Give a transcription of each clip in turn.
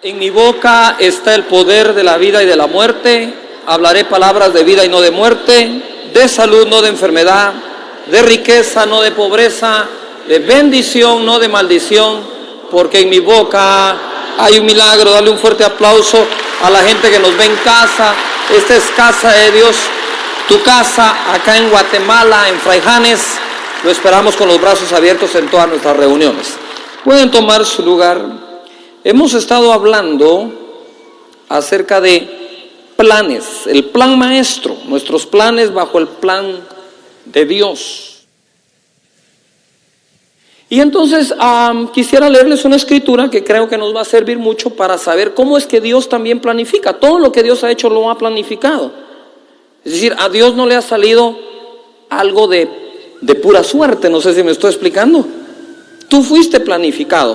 En mi boca está el poder de la vida y de la muerte. Hablaré palabras de vida y no de muerte, de salud, no de enfermedad, de riqueza, no de pobreza, de bendición, no de maldición, porque en mi boca hay un milagro. Dale un fuerte aplauso a la gente que nos ve en casa. Esta es casa de Dios, tu casa, acá en Guatemala, en Fraijanes. Lo esperamos con los brazos abiertos en todas nuestras reuniones. Pueden tomar su lugar. Hemos estado hablando acerca de planes, el plan maestro, nuestros planes bajo el plan de Dios. Y entonces quisiera leerles una escritura que creo que nos va a servir mucho para saber cómo es que Dios también planifica. Todo lo que Dios ha hecho lo ha planificado. Es decir, a Dios no le ha salido algo de pura suerte. No sé si me estoy explicando. Tú fuiste planificado.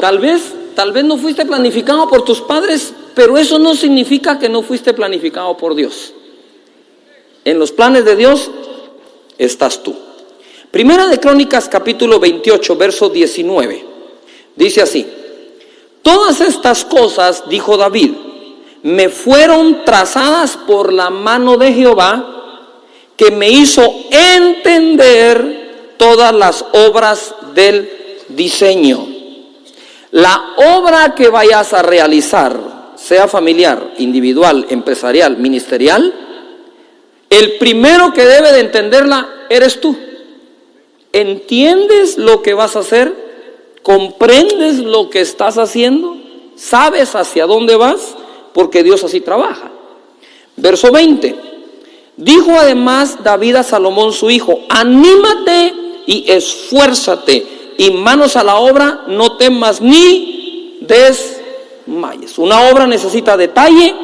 Tal vez no fuiste planificado por tus padres, pero eso no significa que no fuiste planificado por Dios. En los planes de Dios estás tú. Primera de Crónicas, capítulo 28, verso 19. Dice así: todas estas cosas, dijo David, me fueron trazadas por la mano de Jehová, que me hizo entender todas las obras del diseño. La obra que vayas a realizar, sea familiar, individual, empresarial, ministerial, el primero que debe de entenderla eres tú. ¿Entiendes lo que vas a hacer? ¿Comprendes lo que estás haciendo? ¿Sabes hacia dónde vas? Porque Dios así trabaja. Verso 20. Dijo además David a Salomón su hijo: anímate y esfuérzate, y manos a la obra, no temas ni desmayes. Una obra necesita detalle,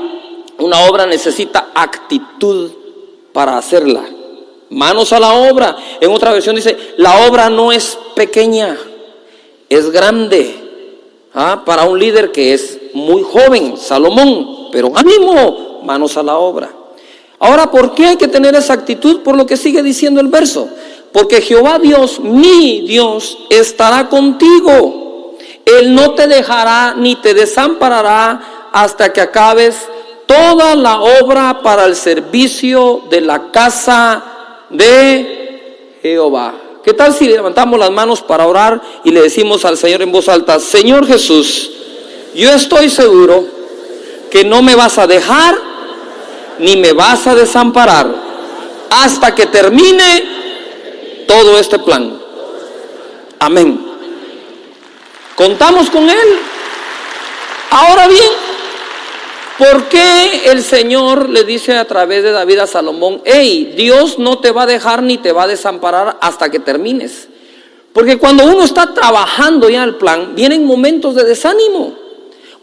una obra necesita actitud para hacerla. Manos a la obra. En otra versión dice: la obra no es pequeña, es grande. Para un líder que es muy joven, Salomón, pero ánimo, manos a la obra. Ahora, ¿por qué hay que tener esa actitud? Por lo que sigue diciendo el verso: porque Jehová Dios, mi Dios, estará contigo. Él no te dejará ni te desamparará hasta que acabes toda la obra para el servicio de la casa de Jehová. ¿Qué tal si levantamos las manos para orar y le decimos al Señor en voz alta: Señor Jesús, yo estoy seguro que no me vas a dejar ni me vas a desamparar hasta que termine todo este plan. Amén. Contamos con Él. Ahora bien, ¿por qué el Señor le dice a través de David a Salomón: hey, Dios no te va a dejar ni te va a desamparar hasta que termines? Porque cuando uno está trabajando ya el plan, vienen momentos de desánimo,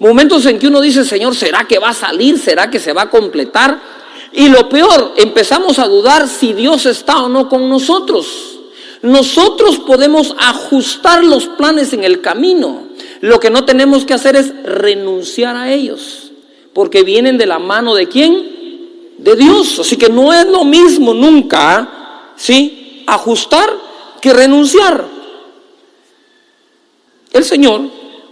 momentos en que uno dice: Señor, ¿será que va a salir? ¿Será que se va a completar? Y lo peor, empezamos a dudar si Dios está o no con nosotros. Nosotros podemos ajustar los planes en el camino. Lo que no tenemos que hacer es renunciar a ellos, porque vienen de la mano ¿de quién? De Dios. Así que no es lo mismo nunca, ¿sí?, ajustar que renunciar. El Señor,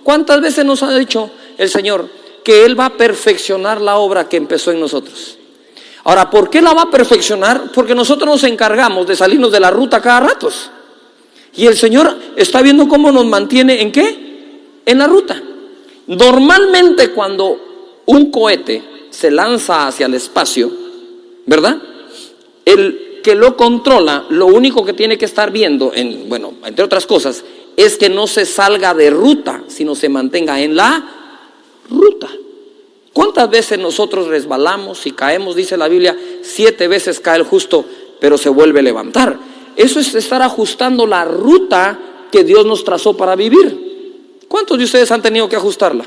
¿cuántas veces nos ha dicho el Señor que Él va a perfeccionar la obra que empezó en nosotros? Ahora, ¿por qué la va a perfeccionar? Porque nosotros nos encargamos de salirnos de la ruta cada rato. Y el Señor está viendo cómo nos mantiene ¿en qué? En la ruta. Normalmente cuando un cohete se lanza hacia el espacio, ¿verdad? El que lo controla, lo único que tiene que estar viendo, entre otras cosas, es que no se salga de ruta, sino se mantenga en la ruta. ¿Cuántas veces nosotros resbalamos y caemos? Dice la Biblia: 7 veces cae el justo, pero se vuelve a levantar. Eso es estar ajustando la ruta que Dios nos trazó para vivir. ¿Cuántos de ustedes han tenido que ajustarla?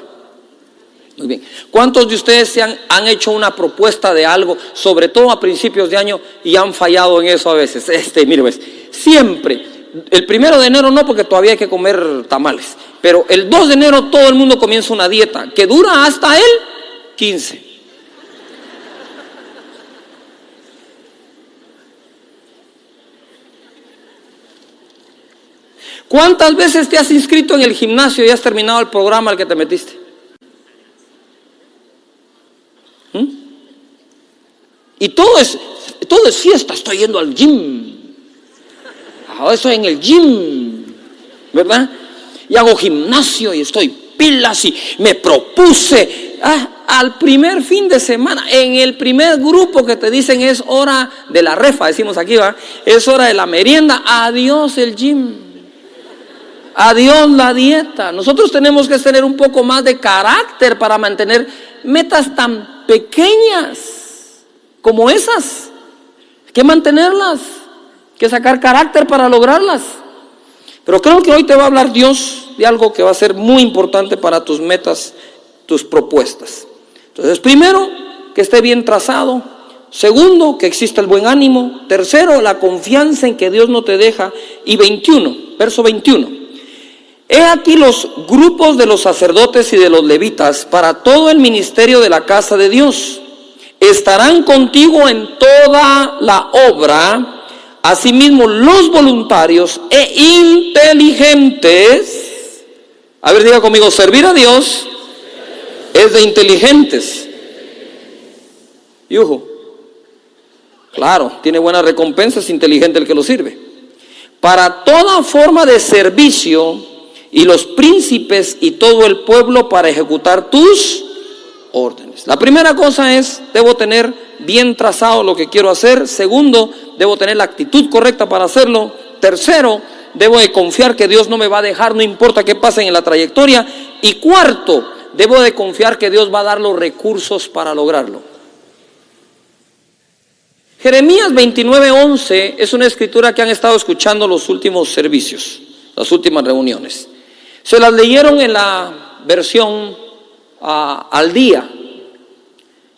Muy bien. ¿Cuántos de ustedes han hecho una propuesta de algo, sobre todo a principios de año, y han fallado en eso a veces? Mire, pues, siempre, el 1 de enero no, porque todavía hay que comer tamales, pero el 2 de enero todo el mundo comienza una dieta que dura hasta el 15. ¿Cuántas veces te has inscrito en el gimnasio y has terminado el programa al que te metiste? Y todo es fiesta. Estoy yendo al gym. Ahora estoy en el gym, ¿verdad? Y hago gimnasio y estoy pilas y me propuse. Al primer fin de semana, en el primer grupo que te dicen es hora de la refa, decimos aquí, ¿va? Es hora de la merienda. Adiós el gym. Adiós la dieta. Nosotros tenemos que tener un poco más de carácter para mantener metas tan pequeñas como esas. Hay que mantenerlas, hay que sacar carácter para lograrlas. Pero creo que hoy te va a hablar Dios de algo que va a ser muy importante para tus metas, tus propuestas. Entonces, primero, que esté bien trazado. Segundo, que exista el buen ánimo. Tercero, la confianza en que Dios no te deja. Y 21, verso 21. He aquí los grupos de los sacerdotes y de los levitas para todo el ministerio de la casa de Dios. Estarán contigo en toda la obra. Asimismo, los voluntarios e inteligentes. A ver, diga conmigo, servir a Dios es de inteligentes. Yujo. Claro, tiene buena recompensa, es inteligente el que lo sirve. Para toda forma de servicio, y los príncipes y todo el pueblo para ejecutar tus órdenes. La primera cosa es, debo tener bien trazado lo que quiero hacer. Segundo, debo tener la actitud correcta para hacerlo. Tercero, debo de confiar que Dios no me va a dejar, no importa qué pase en la trayectoria. Y cuarto, debo de confiar que Dios va a dar los recursos para lograrlo. Jeremías 29:11 es una escritura que han estado escuchando los últimos servicios, las últimas reuniones. Se las leyeron en la versión al día,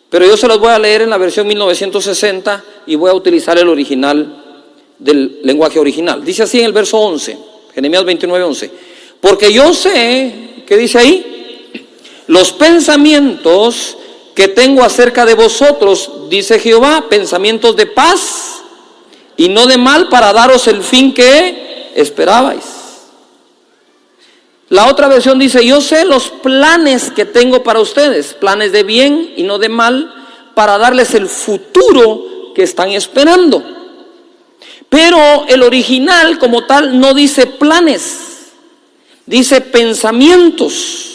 pero yo se las voy a leer en la versión 1960 y voy a utilizar el original del lenguaje original. Dice así en el verso 11, Jeremías 29:11. Porque yo sé, ¿qué dice ahí? Los pensamientos que tengo acerca de vosotros, dice Jehová, pensamientos de paz y no de mal, para daros el fin que esperabais. La otra versión dice, yo sé los planes que tengo para ustedes, planes de bien y no de mal, para darles el futuro que están esperando. Pero el original como tal no dice planes, dice pensamientos.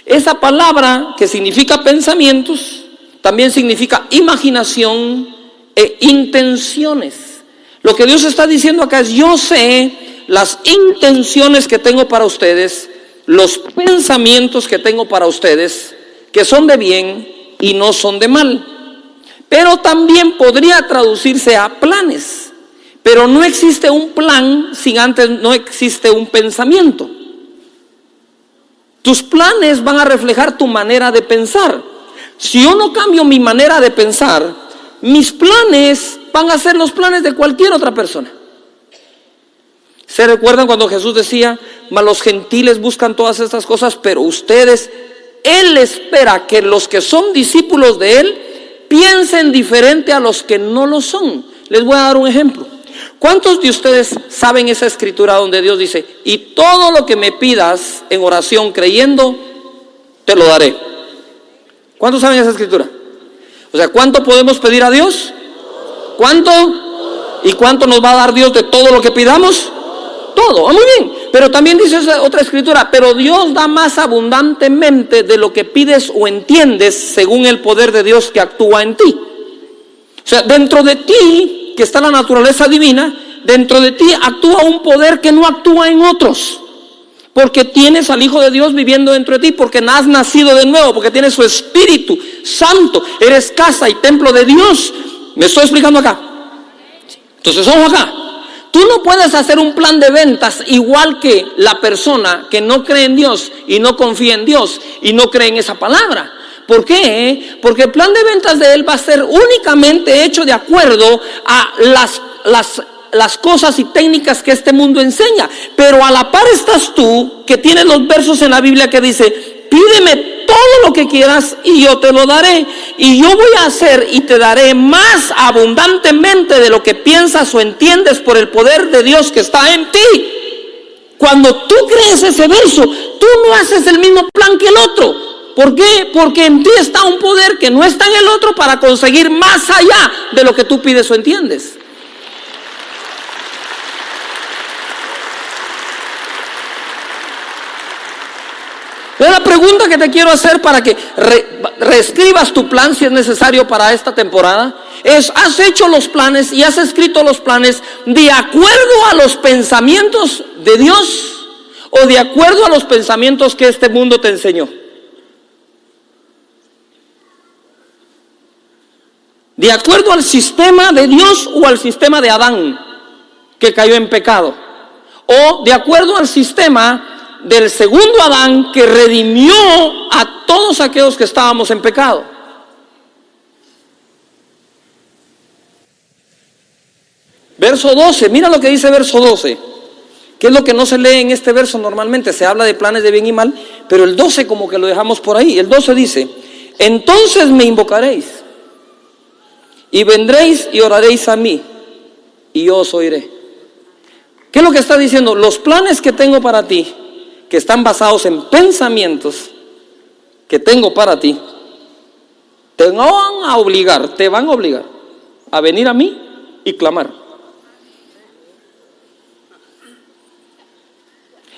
Esa palabra que significa pensamientos, también significa imaginación e intenciones. Lo que Dios está diciendo acá es, yo sé las intenciones que tengo para ustedes, los pensamientos que tengo para ustedes, que son de bien y no son de mal. Pero también podría traducirse a planes. Pero no existe un plan sin antes no existe un pensamiento. Tus planes van a reflejar tu manera de pensar. Si yo no cambio mi manera de pensar, mis planes van a ser los planes de cualquier otra persona. ¿Se recuerdan cuando Jesús decía, mas los gentiles buscan todas estas cosas, pero ustedes, Él espera que los que son discípulos de Él piensen diferente a los que no lo son? Les voy a dar un ejemplo. ¿Cuántos de ustedes saben esa escritura donde Dios dice, y todo lo que me pidas en oración creyendo, te lo daré? ¿Cuántos saben esa escritura? O sea, ¿cuánto podemos pedir a Dios? ¿Cuánto? ¿Y cuánto nos va a dar Dios de todo lo que pidamos? Todo, muy bien. Pero también dice otra escritura, pero Dios da más abundantemente de lo que pides o entiendes según el poder de Dios que actúa en ti. O sea, dentro de ti, que está la naturaleza divina, dentro de ti actúa un poder que no actúa en otros. Porque tienes al Hijo de Dios viviendo dentro de ti, porque has nacido de nuevo, porque tienes su Espíritu Santo, eres casa y templo de Dios. ¿Me estoy explicando acá? Entonces, ojo acá. Tú no puedes hacer un plan de ventas igual que la persona que no cree en Dios y no confía en Dios y no cree en esa palabra. ¿Por qué? Porque el plan de ventas de él va a ser únicamente hecho de acuerdo a las cosas y técnicas que este mundo enseña. Pero a la par estás tú, que tienes los versos en la Biblia que dice, pídeme todo lo que quieras y yo te lo daré. Y yo voy a hacer y te daré más abundantemente de lo que piensas o entiendes por el poder de Dios que está en ti. Cuando tú crees ese verso, tú no haces el mismo plan que el otro. ¿Por qué? Porque en ti está un poder que no está en el otro para conseguir más allá de lo que tú pides o entiendes. Es la pregunta que te quiero hacer para que reescribas tu plan si es necesario para esta temporada. ¿Has hecho los planes y has escrito los planes de acuerdo a los pensamientos de Dios o de acuerdo a los pensamientos que este mundo te enseñó? ¿De acuerdo al sistema de Dios o al sistema de Adán, que cayó en pecado? ¿O de acuerdo al sistema del segundo Adán, que redimió a todos aquellos que estábamos en pecado? Verso 12, mira lo que dice verso 12. ¿Qué es lo que no se lee en este verso normalmente? Se habla de planes de bien y mal, pero el 12 como que lo dejamos por ahí. El 12 dice: entonces me invocaréis, y vendréis y oraréis a mí, y yo os oiré. ¿Qué es lo que está diciendo? Los planes que tengo para ti, que están basados en pensamientos que tengo para ti, te van a obligar a venir a mí y clamar.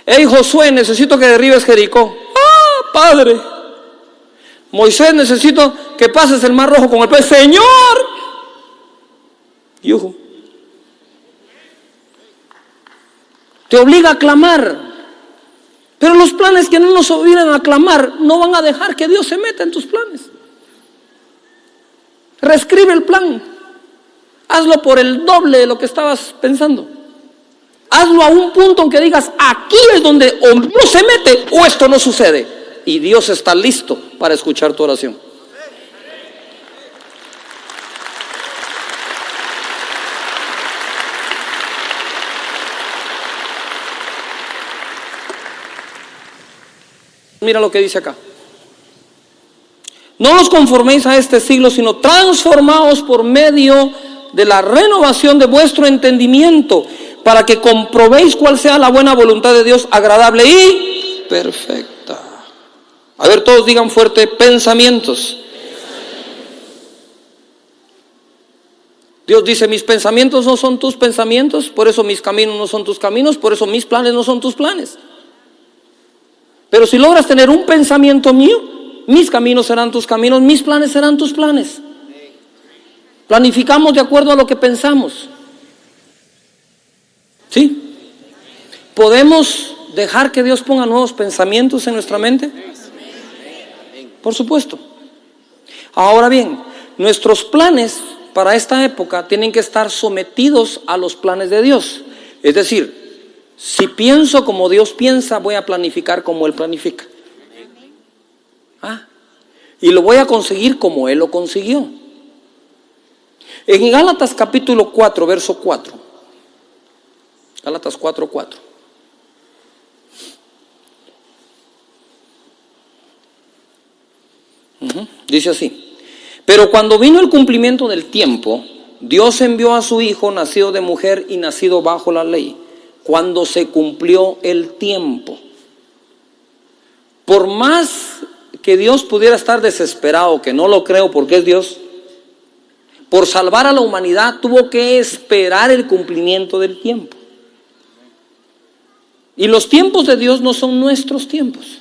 Hey Josué, necesito que derribes Jericó. Ah, Padre. Moisés, necesito que pases el mar rojo con el pez. Señor. Yuhu. Te obliga a clamar. Pero los planes que no nos obligan a clamar no van a dejar que Dios se meta en tus planes. Reescribe el plan. Hazlo por el doble de lo que estabas pensando. Hazlo a un punto en que digas: aquí es donde o no se mete o esto no sucede. Y Dios está listo para escuchar tu oración. Mira lo que dice acá: no os conforméis a este siglo, sino transformaos por medio de la renovación de vuestro entendimiento, para que comprobéis cuál sea la buena voluntad de Dios, agradable y perfecta. A ver, todos digan fuerte: pensamientos. Dios dice: mis pensamientos no son tus pensamientos, por eso mis caminos no son tus caminos, por eso mis planes no son tus planes. Pero si logras tener un pensamiento mío, mis caminos serán tus caminos, mis planes serán tus planes. Planificamos de acuerdo a lo que pensamos. ¿Sí? ¿Podemos dejar que Dios ponga nuevos pensamientos en nuestra mente? Por supuesto. Ahora bien, nuestros planes para esta época tienen que estar sometidos a los planes de Dios. Es decir, si pienso como Dios piensa, voy a planificar como Él planifica. Y lo voy a conseguir como Él lo consiguió. En Gálatas capítulo 4, verso 4. Gálatas 4, 4. Dice así: pero cuando vino el cumplimiento del tiempo, Dios envió a su Hijo, nacido de mujer y nacido bajo la ley. Cuando se cumplió el tiempo. Por más que Dios pudiera estar desesperado, que no lo creo porque es Dios, por salvar a la humanidad tuvo que esperar el cumplimiento del tiempo. Y los tiempos de Dios no son nuestros tiempos.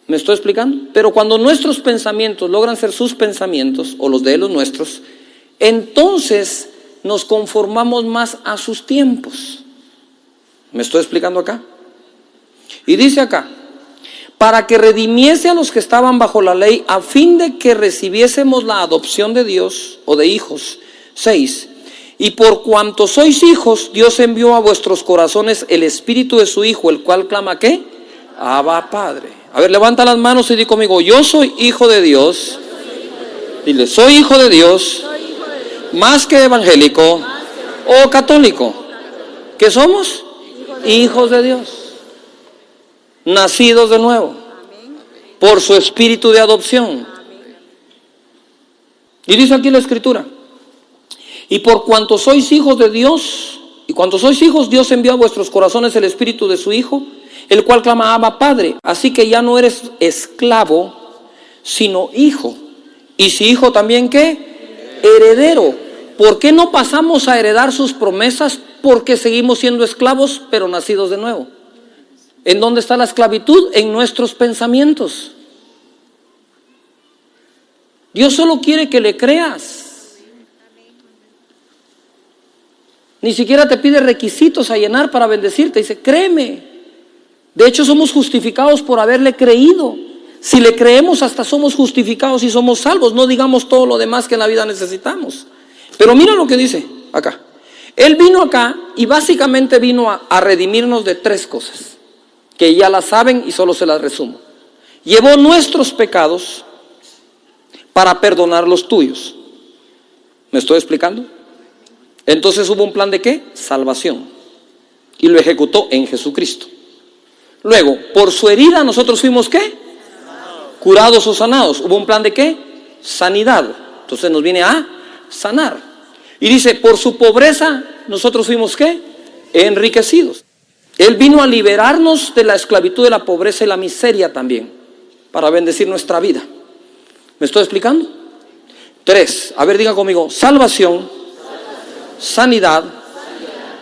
¿Me estoy explicando? Pero cuando nuestros pensamientos logran ser sus pensamientos, o los de Él los nuestros, entonces nos conformamos más a sus tiempos. ¿Me estoy explicando acá? Y dice acá: para que redimiese a los que estaban bajo la ley, a fin de que recibiésemos la adopción de Dios, o de hijos. 6. Y por cuanto sois hijos, Dios envió a vuestros corazones el espíritu de su Hijo, el cual clama ¿qué? Abba, Padre. A ver, levanta las manos y di conmigo: yo soy hijo de Dios. Dile: soy hijo de Dios, más que evangélico o católico. ¿Qué somos? Hijos de Dios, nacidos de nuevo por su espíritu de adopción. Y dice aquí la Escritura: y por cuanto sois hijos de Dios, Y cuando sois hijos, Dios envió a vuestros corazones el espíritu de su Hijo, el cual clama Abba Padre. Así que ya no eres esclavo, sino hijo. Y si hijo, también ¿qué? Heredero. ¿Por qué no pasamos a heredar sus promesas? Porque seguimos siendo esclavos, pero nacidos de nuevo. ¿En dónde está la esclavitud? En nuestros pensamientos. Dios solo quiere que le creas. Ni siquiera te pide requisitos a llenar para bendecirte. Dice, créeme. De hecho, somos justificados por haberle creído. Si le creemos, hasta somos justificados y somos salvos. No digamos todo lo demás que en la vida necesitamos. Pero mira lo que dice acá. Él vino acá y básicamente vino a redimirnos de 3 cosas, que ya las saben y solo se las resumo. Llevó nuestros pecados para perdonar los tuyos. ¿Me estoy explicando? Entonces hubo un plan de ¿qué? Salvación. Y lo ejecutó en Jesucristo. Luego, por su herida nosotros fuimos ¿qué? Curados o sanados. Hubo un plan de ¿qué? Sanidad. Entonces nos viene a sanar. Y dice, por su pobreza nosotros fuimos ¿qué? Enriquecidos. Él vino a liberarnos de la esclavitud, de la pobreza y la miseria también, para bendecir nuestra vida. ¿Me estoy explicando? 3, a ver, diga conmigo, salvación, sanidad,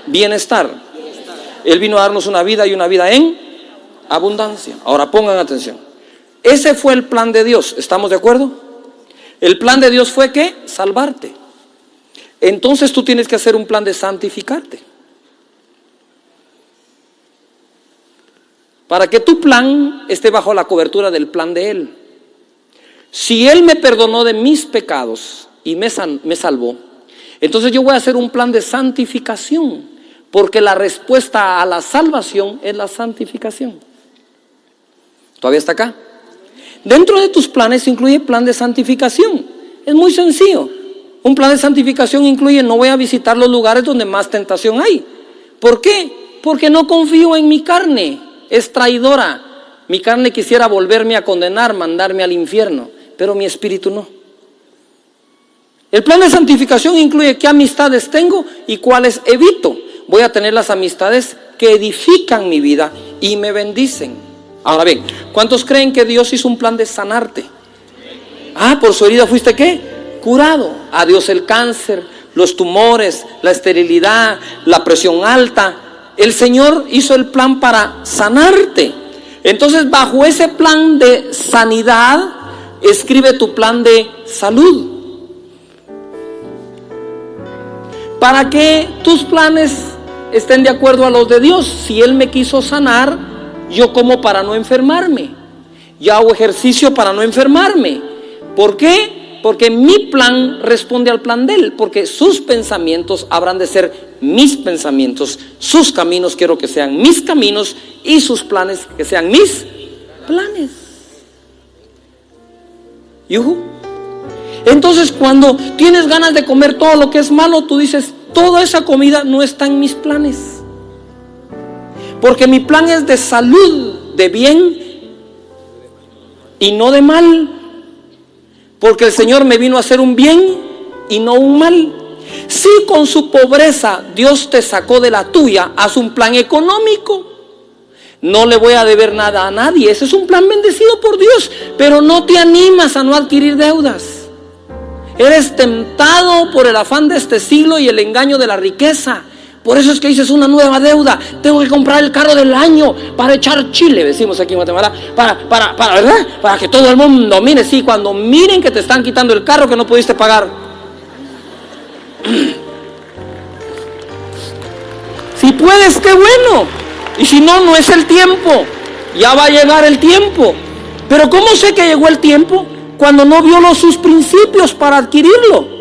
bienestar. Él vino a darnos una vida y una vida en abundancia. Ahora pongan atención. Ese fue el plan de Dios, ¿estamos de acuerdo? El plan de Dios fue ¿qué? Salvarte. Entonces tú tienes que hacer un plan de santificarte. Para que tu plan esté bajo la cobertura del plan de Él. Si Él me perdonó de mis pecados y me salvó, entonces yo voy a hacer un plan de santificación, porque la respuesta a la salvación es la santificación. ¿Todavía está acá? Dentro de tus planes incluye plan de santificación. Es muy sencillo. Un plan de santificación incluye: no voy a visitar los lugares donde más tentación hay. ¿Por qué? Porque no confío en mi carne. Es traidora. Mi carne quisiera volverme a condenar, mandarme al infierno, pero mi espíritu no. El plan de santificación incluye qué amistades tengo y cuáles evito. Voy a tener las amistades que edifican mi vida y me bendicen. Ahora bien, ¿cuántos creen que Dios hizo un plan de sanarte? Por su herida fuiste ¿qué? Curado. Adiós el cáncer, los tumores, la esterilidad, la presión alta. El Señor hizo el plan para sanarte. Entonces, bajo ese plan de sanidad, escribe tu plan de salud. Para que tus planes estén de acuerdo a los de Dios. Si Él me quiso sanar, yo como para no enfermarme. Yo hago ejercicio para no enfermarme. ¿Por qué? Porque mi plan responde al plan de Él. Porque sus pensamientos habrán de ser mis pensamientos. Sus caminos quiero que sean mis caminos. Y sus planes que sean mis planes. ¿Yuhu? Entonces, cuando tienes ganas de comer todo lo que es malo, tú dices: toda esa comida no está en mis planes. Porque mi plan es de salud, de bien y no de mal. Porque el Señor me vino a hacer un bien y no un mal. Si con su pobreza Dios te sacó de la tuya, haz un plan económico. No le voy a deber nada a nadie. Ese es un plan bendecido por Dios. Pero no te animas a no adquirir deudas. Eres tentado por el afán de este siglo y el engaño de la riqueza. Por eso es que dices: una nueva deuda. Tengo que comprar el carro del año para echar chile, decimos aquí en Guatemala, para ¿verdad? Para que todo el mundo mire. Sí, cuando miren que te están quitando el carro que no pudiste pagar. Si puedes, qué bueno. Y si no, no es el tiempo. Ya va a llegar el tiempo. Pero ¿cómo sé que llegó el tiempo? Cuando no violó sus principios para adquirirlo.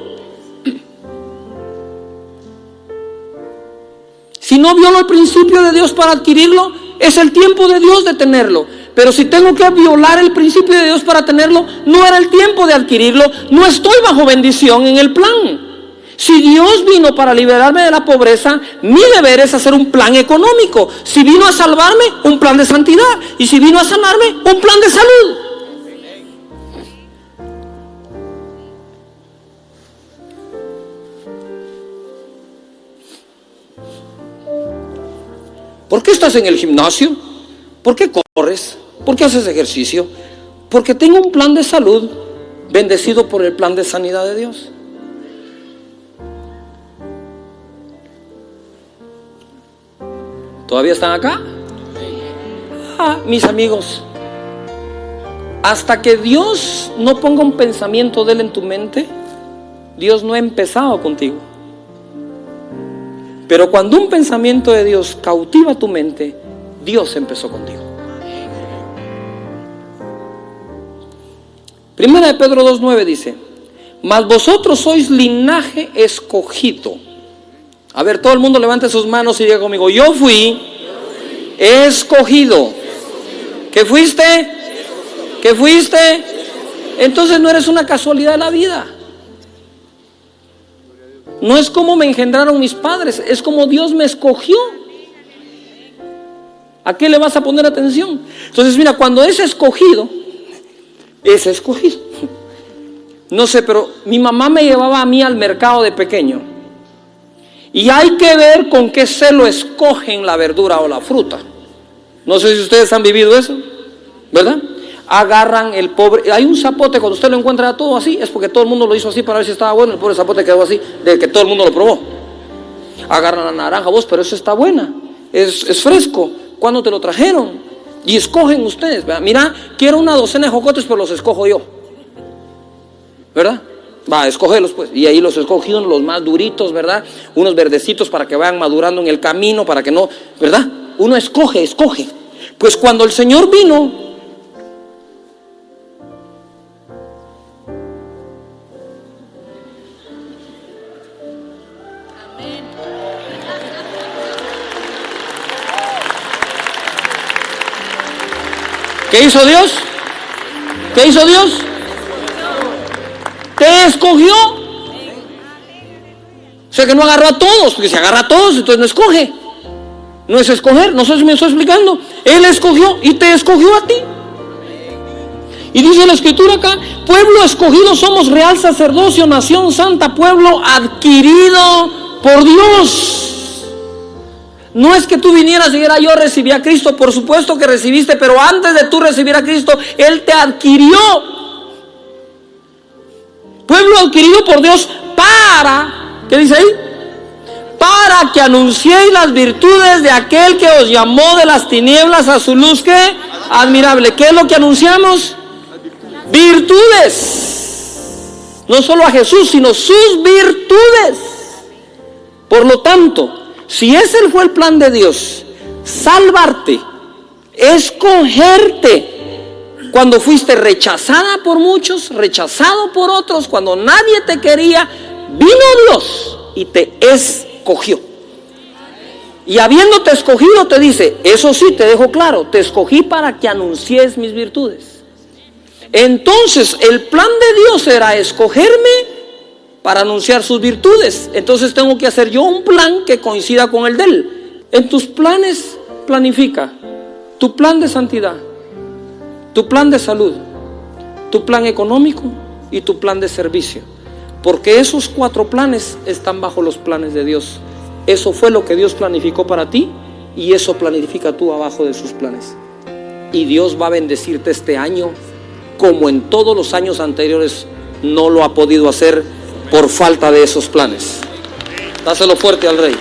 Si no violó el principio de Dios para adquirirlo, es el tiempo de Dios de tenerlo. Pero si tengo que violar el principio de Dios para tenerlo, no era el tiempo de adquirirlo. No estoy bajo bendición en el plan. Si Dios vino para liberarme de la pobreza, mi deber es hacer un plan económico. Si vino a salvarme, un plan de santidad. Y si vino a sanarme, un plan de salud. qué estás en el gimnasio? ¿Por qué corres? ¿Por qué haces ejercicio? Porque tengo un plan de salud bendecido por el plan de sanidad de Dios. ¿Todavía están acá? Mis amigos, hasta que Dios no ponga un pensamiento de Él en tu mente, Dios no ha empezado contigo. Pero cuando un pensamiento de Dios cautiva tu mente, Dios empezó contigo. Primera de Pedro 2:9 dice: mas vosotros sois linaje escogido. A ver, todo el mundo levante sus manos y diga conmigo: yo fui escogido. ¿Qué fuiste? ¿Qué fuiste? Entonces no eres una casualidad de la vida. No es como me engendraron mis padres, es como Dios me escogió. ¿A qué le vas a poner atención? Entonces mira, cuando es escogido, es escogido. No sé, pero mi mamá me llevaba a mí al mercado de pequeño. Y hay que ver con qué celo escogen la verdura o la fruta. No sé si ustedes han vivido eso, ¿verdad? Agarran el pobre, hay un zapote, cuando usted lo encuentra todo así, es porque todo el mundo lo hizo así para ver si estaba bueno. El pobre zapote quedó así, de que todo el mundo lo probó. Agarran la naranja, vos, pero eso está buena, es fresco. ¿Cuándo te lo trajeron? Y escogen ustedes, ¿verdad? Mira, quiero una docena de jocotes, pero los escojo yo, ¿verdad? Va, escógelos pues. Y ahí los escogí, los más duritos, ¿verdad? Unos verdecitos para que vayan madurando en el camino, para que no, ¿verdad? Uno escoge. Pues cuando el Señor vino, ¿qué hizo Dios? ¿Qué hizo Dios? Te escogió. O sea que no agarró a todos, porque si agarra a todos, entonces no escoge. No es escoger, no sé si me estoy explicando. Él escogió y te escogió a ti. Y dice la escritura acá: pueblo escogido somos, real sacerdocio, nación santa, pueblo adquirido por Dios. No es que tú vinieras y dijeras: yo recibí a Cristo. Por supuesto que recibiste, pero antes de tú recibir a Cristo, Él te adquirió. Pueblo adquirido por Dios para, ¿qué dice ahí? Para que anunciéis las virtudes de aquel que os llamó de las tinieblas a su luz, ¿qué? Admirable. ¿Qué es lo que anunciamos? Virtudes. No solo a Jesús, sino sus virtudes. Por lo tanto, si ese fue el plan de Dios, salvarte, escogerte, cuando fuiste rechazada por muchos, rechazado por otros, cuando nadie te quería, vino Dios y te escogió. Y habiéndote escogido, te dice: eso sí, te dejo claro, te escogí para que anuncies mis virtudes. Entonces el plan de Dios era escogerme para anunciar sus virtudes. Entonces tengo que hacer yo un plan que coincida con el de Él. En tus planes planifica tu plan de santidad, tu plan de salud, tu plan económico y tu plan de servicio. Porque esos 4 planes están bajo los planes de Dios. Eso fue lo que Dios planificó para ti, y eso planifica tú abajo de sus planes. Y Dios va a bendecirte este año como en todos los años anteriores no lo ha podido hacer por falta de esos planes. Dáselo fuerte al Rey.